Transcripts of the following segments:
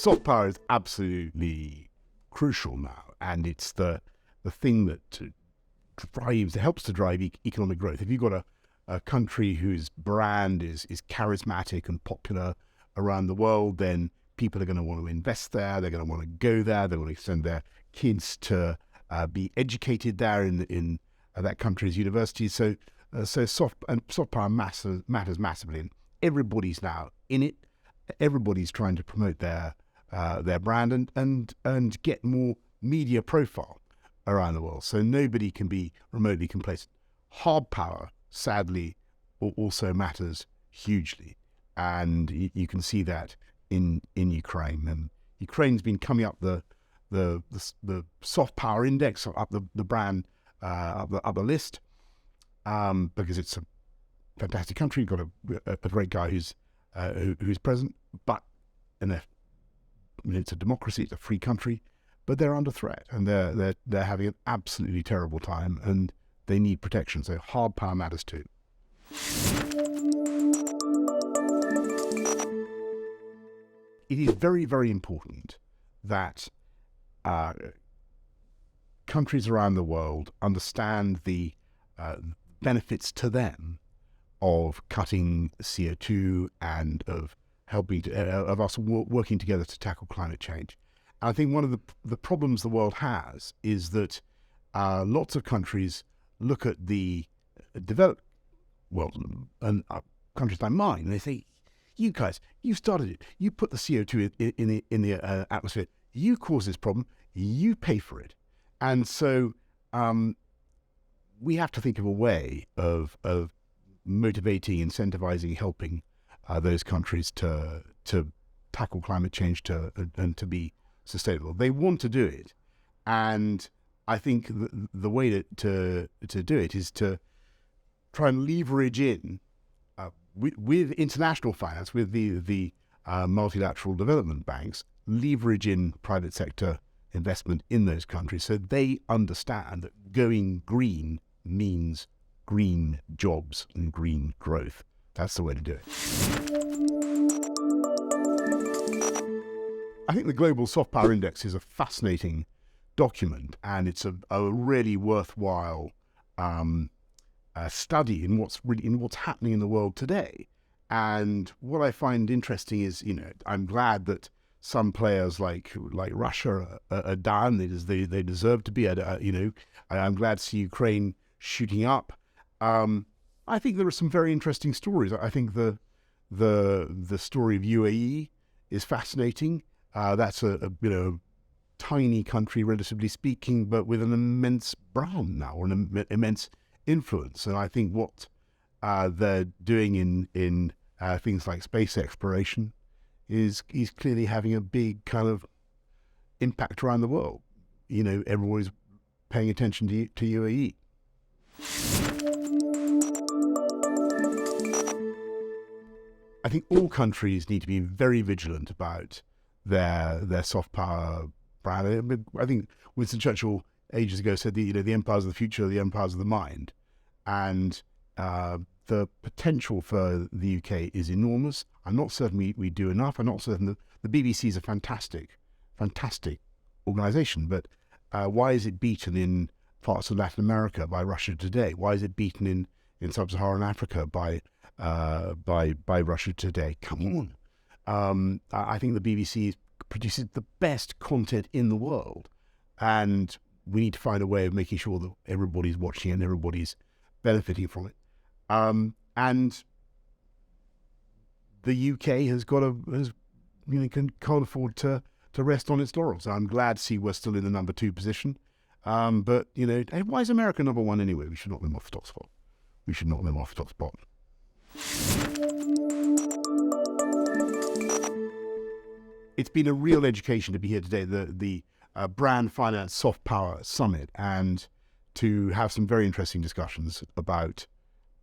soft power is absolutely crucial now, and it's the thing that helps to drive economic growth. If you've got a country whose brand is charismatic and popular around the world, then people are going to want to invest there. They're going to want to go there. They want to send their kids to be educated there in that country's universities. So soft power matters massively, and everybody's now in it. Everybody's trying to promote their brand and get more media profile around the world. So nobody can be remotely complacent. Hard power, sadly, also matters hugely, and you can see that in Ukraine. And Ukraine's been coming up the soft power index, up the brand up the list, because it's a fantastic country. You've got a great guy who's president, but it's a democracy, it's a free country, but they're under threat, and they're having an absolutely terrible time, and they need protection. So hard power matters too. It is very, very important that countries around the world understand the benefits to them of cutting CO2 and of helping of us working together to tackle climate change. And I think one of the problems the world has is that lots of countries look at the developed world and countries like mine, and they say, "You guys, you started it. You put the CO2 in the atmosphere. You caused this problem. You pay for it." And so we have to think of a way of motivating, incentivizing, helping those countries to tackle climate change and to be sustainable. They want to do it, and I think the way to do it is to try and leverage in with international finance, with the multilateral development banks, leverage in private sector investment in those countries so they understand that going green means green jobs and green growth. That's the way to do it. I think the Global Soft Power Index is a fascinating document, and it's a really worthwhile study in what's happening in the world today. And what I find interesting is, I'm glad that some players like Russia are down. They deserve to be. I'm glad to see Ukraine shooting up. I think there are some very interesting stories. I think the story of UAE is fascinating. That's a tiny country, relatively speaking, but with an immense brand now, or an immense influence. And I think what they're doing in things like space exploration is clearly having a big kind of impact around the world. Everybody's paying attention to UAE. I think all countries need to be very vigilant about their soft power brand. I think Winston Churchill ages ago said the empires of the future are the empires of the mind, and the potential for the UK is enormous. I'm not certain we do enough. I'm not certain that the BBC is a fantastic organisation, but why is it beaten in parts of Latin America by Russia Today? Why is it beaten in sub-Saharan Africa by Russia Today? Come on. I think the BBC produces the best content in the world, and we need to find a way of making sure that everybody's watching and everybody's benefiting from it. And the UK can't afford to rest on its laurels. I'm glad to see we're still in the number 2 position. But why is America number 1 anyway? We should knock them off the top spot. It's been a real education to be here today, the Brand Finance Soft Power Summit, and to have some very interesting discussions about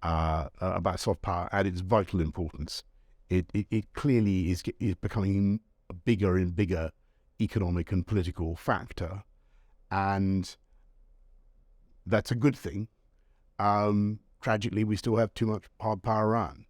soft power and its vital importance. It clearly is becoming a bigger and bigger economic and political factor, and that's a good thing. Tragically, we still have too much hard power around.